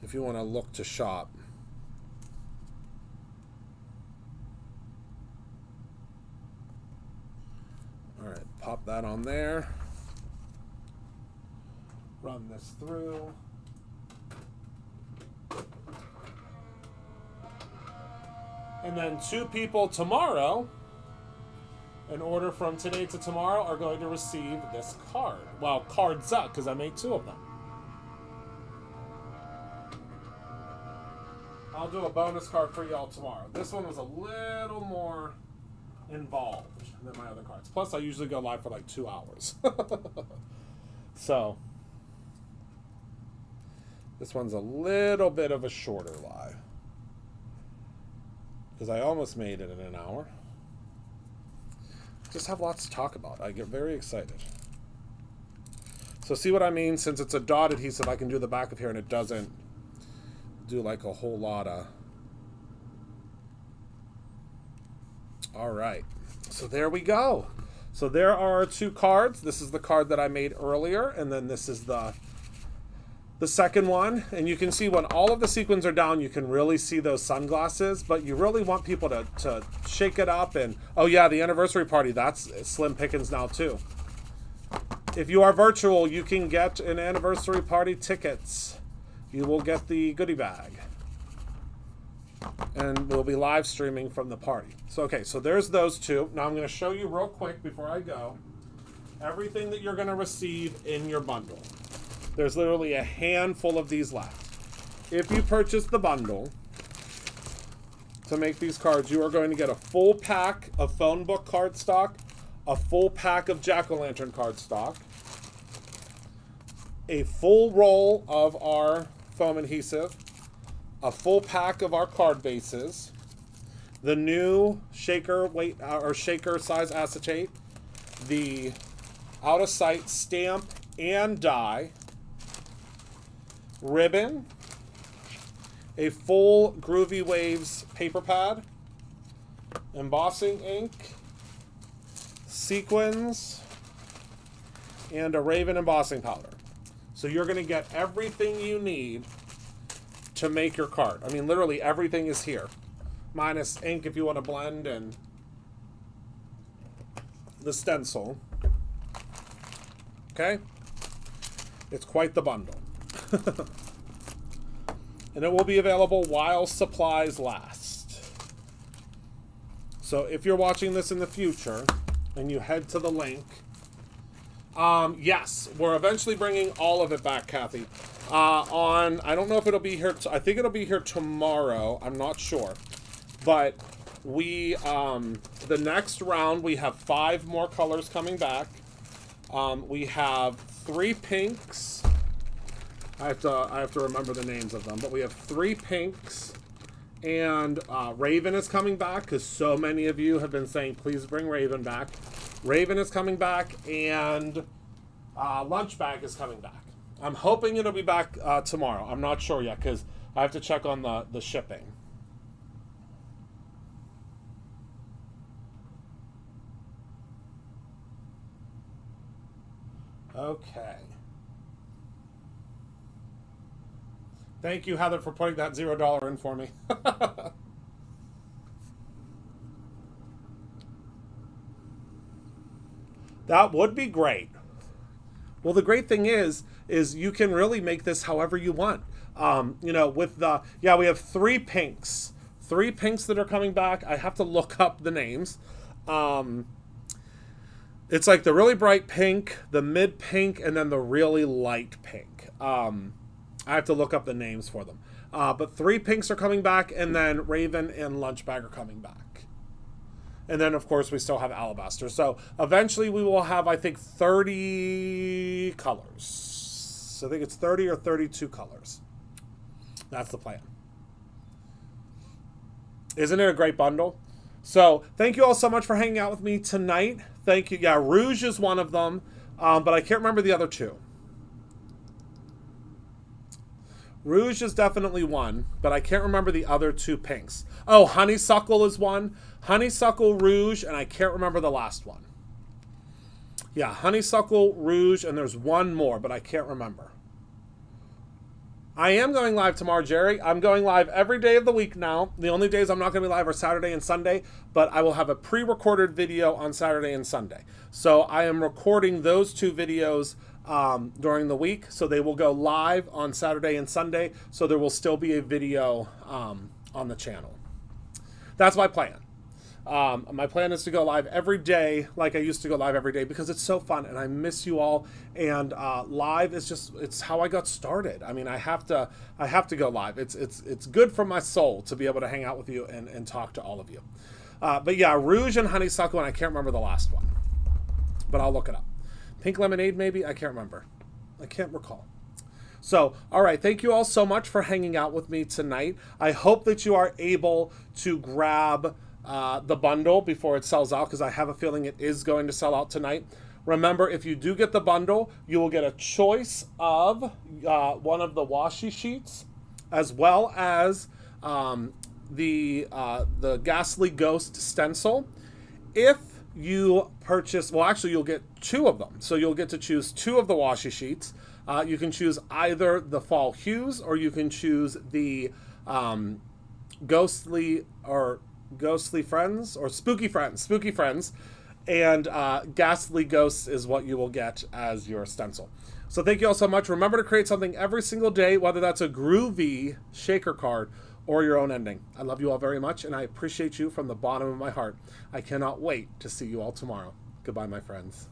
if you want to look to shop. All right, pop that on there. Run this through. And then 2 people tomorrow, an order from today to tomorrow, are going to receive this card. Well, cards up, because I made 2 of them. I'll do a bonus card for y'all tomorrow. This one was a little more involved than my other cards. Plus, I usually go live for like 2 hours. So, this one's a little bit of a shorter live. Because I almost made it in an hour. Just have lots to talk about. I get very excited. So see what I mean? Since it's a dot adhesive, I can do the back of here and it doesn't do like a whole lot of... All right. So there we go. So there are our 2 cards. This is the card that I made earlier, and then this is the the second one, and you can see when all of the sequins are down, you can really see those sunglasses, but you really want people to shake it up. And oh yeah, the anniversary party, that's slim pickings now too. If you are virtual, you can get an anniversary party tickets. You will get the goodie bag, and we'll be live streaming from the party. So okay, so there's those two. Now I'm going to show you real quick before I go everything that you're going to receive in your bundle. There's literally a handful of these left. If you purchase the bundle to make these cards, you are going to get a full pack of phone book cardstock, a full pack of jack-o'-lantern cardstock, a full roll of our foam adhesive, a full pack of our card bases, the new shaker weight or shaker size acetate, the out of sight stamp and die, ribbon, a full Groovy Waves paper pad, embossing ink, sequins, and a Raven embossing powder. So you're going to get everything you need to make your card. I mean, literally everything is here, minus ink if you want to blend and the stencil. Okay? It's quite the bundle. And it will be available while supplies last. So if you're watching this in the future and you head to the link, yes, we're eventually bringing all of it back, Kathy. I don't know if it'll be here. I think it'll be here tomorrow. I'm not sure. But we, the next round, we have 5 more colors coming back. We have 3 pinks. I have to remember the names of them, but we have 3 pinks, and Raven is coming back because so many of you have been saying, please bring Raven back. Raven is coming back, and Lunch Bag is coming back. I'm hoping it'll be back tomorrow. I'm not sure yet because I have to check on the shipping. Okay. Thank you, Heather, for putting that $0 in for me. That would be great. Well, the great thing is you can really make this however you want. You know, with the, yeah, we have 3 pinks. 3 pinks that are coming back. I have to look up the names. It's like the really bright pink, the mid pink, and then the really light pink. I have to look up the names for them. But 3 pinks are coming back, and then Raven and Lunch Bag are coming back. And then, of course, we still have Alabaster. So eventually we will have, I think, 30 colors. So I think it's 30 or 32 colors. That's the plan. Isn't it a great bundle? So thank you all so much for hanging out with me tonight. Thank you. Yeah, Rouge is one of them, but I can't remember the other 2. Rouge is definitely one, but I can't remember the other 2 pinks. Oh, Honeysuckle is one. Honeysuckle, Rouge, and I can't remember the last one. Yeah, Honeysuckle, Rouge, and there's one more, but I can't remember. I am going live tomorrow, Jerry. I'm going live every day of the week now. The only days I'm not going to be live are Saturday and Sunday, but I will have a pre-recorded video on Saturday and Sunday. So I am recording those 2 videos during the week, so they will go live on Saturday and Sunday, so there will still be a video on the channel. That's my plan. My plan is to go live every day like I used to go live every day because it's so fun and I miss you all, and live is just, it's how I got started. I mean, I have to go live. It's good for my soul to be able to hang out with you and talk to all of you. But yeah, Rouge and Honeysuckle, and I can't remember the last one, but I'll look it up. Pink Lemonade, maybe? I can't remember. I can't recall. So, all right, thank you all so much for hanging out with me tonight. I hope that you are able to grab the bundle before it sells out, because I have a feeling it is going to sell out tonight. Remember, if you do get the bundle, you will get a choice of one of the washi sheets, as well as the Ghastly Ghost stencil. If you purchase, well, actually, you'll get 2 of them. So you'll get to choose 2 of the washi sheets. You can choose either the fall hues, or you can choose the ghostly friends, or spooky friends, and ghastly ghosts is what you will get as your stencil. So thank you all so much. Remember to create something every single day, whether that's a Groovy shaker card or your own ending. I love you all very much, and I appreciate you from the bottom of my heart. I cannot wait to see you all tomorrow. Goodbye, my friends.